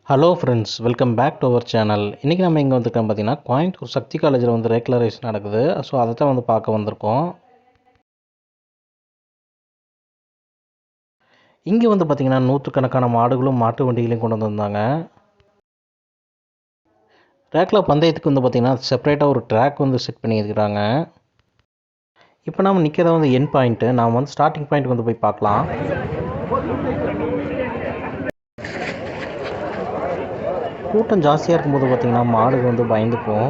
Hello friends, welcome back to our channel. இன்றைக்கி நம்ம இங்கே வந்துருக்கோம் பார்த்தீங்கன்னா, கோயம்புத்தூர் சக்தி காலேஜில் வந்து ரெகுலரைசேஷன் நடக்குது. ஸோ அதை தான் வந்து பார்க்க வந்திருக்கோம். இங்கே வந்து பார்த்திங்கன்னா நூற்றுக்கணக்கான மாடுகளும் மாட்டு வண்டிகளையும் கொண்டு வந்திருந்தாங்க. ரேக்கில் பந்தயத்துக்கு வந்து பார்த்திங்கன்னா செப்பரேட்டாக ஒரு ட்ராக் வந்து செட் பண்ணியிருக்கிறாங்க. இப்போ நாம் நிற்கிறத வந்து என் பாயிண்ட்டு. நாம் வந்து ஸ்டார்டிங் பாயிண்ட் வந்து போய் பார்க்கலாம். கூட்டம் ஜாஸ்தியாக இருக்கும்போது பார்த்திங்கன்னா மாடுகள் வந்து பயந்துக்கும்.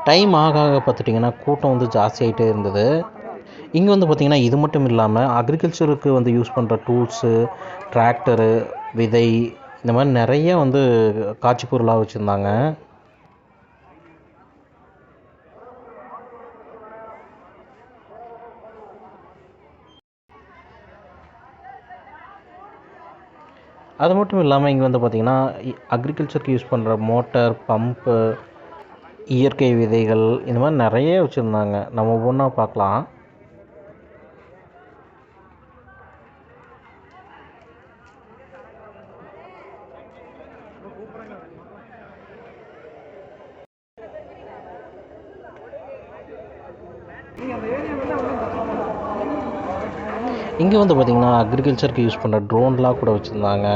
டைம் ஆக பார்த்துட்டிங்கன்னா கூட்டம் வந்து ஜாஸ்தி ஆகிட்டே இருந்தது. இங்கே வந்து பார்த்திங்கன்னா இது மட்டும் இல்லாமல் அக்ரிகல்ச்சருக்கு வந்து யூஸ் பண்ணுற டூல்ஸு, டிராக்டரு, விதை, இந்த மாதிரி நிறைய வந்து காட்சி பொருளாக வச்சுருந்தாங்க. அது மட்டும் இல்லாமல் இங்கே வந்து பார்த்திங்கன்னா அக்ரிகல்ச்சருக்கு யூஸ் பண்ணுற மோட்டார், பம்பு, இயற்கை விதைகள் இந்த மாதிரி நிறைய வச்சுருந்தாங்க. நம்ம ஒவ்வொன்றா பார்க்கலாம். இங்கே வந்து பார்த்திங்கன்னா அக்ரிகல்ச்சருக்கு யூஸ் பண்ணுற ட்ரோன்லாம் கூட வச்சுருந்தாங்க.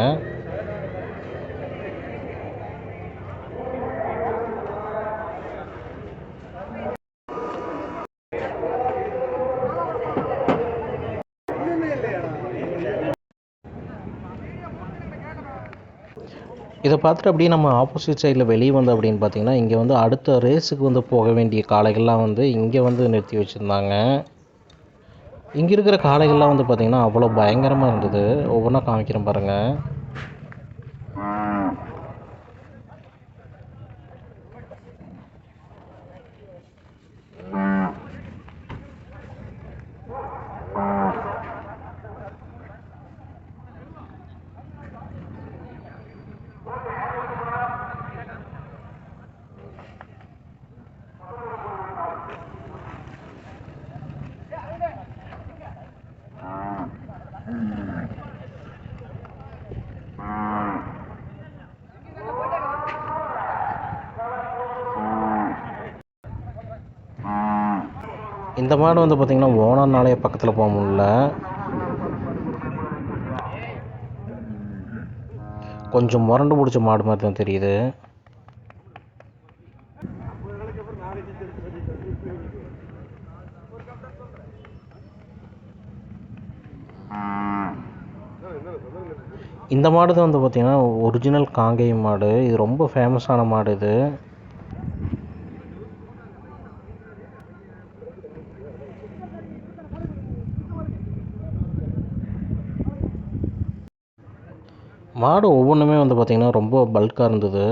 இதை பார்த்துட்டு அப்படியே நம்ம ஆப்போசிட் சைடில் வெளியே வந்து அப்படின்னு பார்த்தீங்கன்னா, இங்கே வந்து அடுத்த ரேஸுக்கு வந்து போக வேண்டிய காளைகள்லாம் வந்து இங்கே வந்து நிறுத்தி வச்சுருந்தாங்க. இங்கே இருக்கிற காளைகள்லாம் வந்து பார்த்திங்கன்னா அவ்வளோ பயங்கரமாக இருந்தது. ஒவ்வொன்றா காமிக்கிறேன் பாருங்கள். இந்த மாடு வந்து பார்த்திங்கன்னா ஓனர்னாலே பக்கத்தில் போக முடியல. கொஞ்சம் முரண்டு பிடிச்ச மாடு மாதிரி தான் தெரியுது. இந்த மாடு தான் வந்து பார்த்திங்கன்னா ஒரிஜினல் காங்கேயம் மாடு. இது ரொம்ப ஃபேமஸான மாடு இது. மாடு ஒவ்வொன்றுமே வந்து பார்த்திங்கன்னா ரொம்ப பல்காக இருந்தது.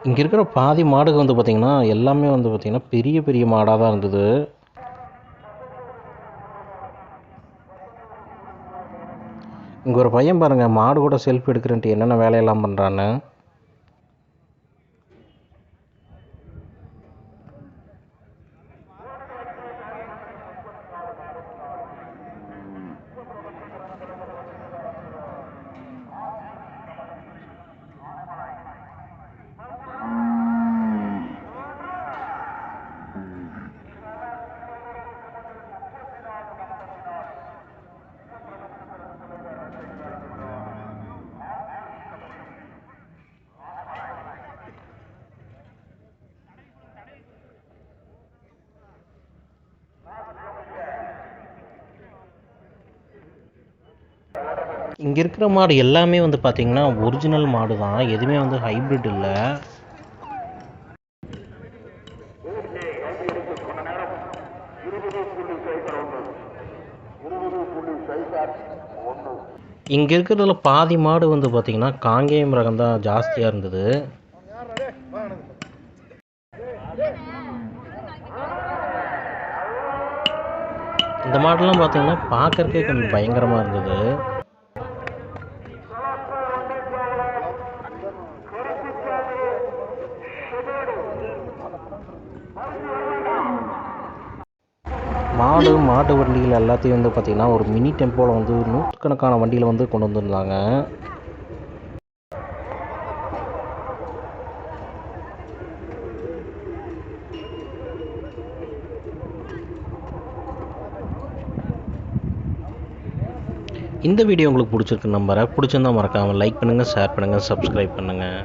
இங்கே இருக்கிற பாதி மாடுகள் வந்து பார்த்திங்கன்னா எல்லாமே வந்து பார்த்திங்கன்னா பெரிய பெரிய மாடாக தான் இருந்தது. இங்கே ஒரு பையன் பாருங்கள், மாடு கூட செல்ஃபி எடுக்கிறேன்ட்டு என்னென்ன வேலையெல்லாம் பண்ணுறான்னு. இங்கே இருக்கிற மாடு எல்லாமே வந்து பார்த்திங்கன்னா ஒரிஜினல் மாடு தான். எதுவுமே வந்து ஹைப்ரிட் இல்லை. இங்கே இருக்கிறதுல பாதி மாடு வந்து பார்த்திங்கன்னா காங்கேயம் ரகம் தான் ஜாஸ்தியாக இருந்தது. இந்த மாடெல்லாம் பார்த்திங்கன்னா பார்க்கறக்கே கொஞ்சம் பயங்கரமாக இருந்தது. மாட்டு வண்டிகள் எல்லாத்தையும் வந்து பார்த்திங்கன்னா ஒரு மினி டெம்போவில் வந்து நூற்றுக்கணக்கான வண்டியில் வந்து கொண்டு வந்திருந்தாங்க. இந்த வீடியோ உங்களுக்கு பிடிச்சிருக்கு நம்புறேன். பிடிச்சிருந்தா மறக்காமல் லைக் பண்ணுங்கள், ஷேர் பண்ணுங்கள், சப்ஸ்கிரைப் பண்ணுங்கள்.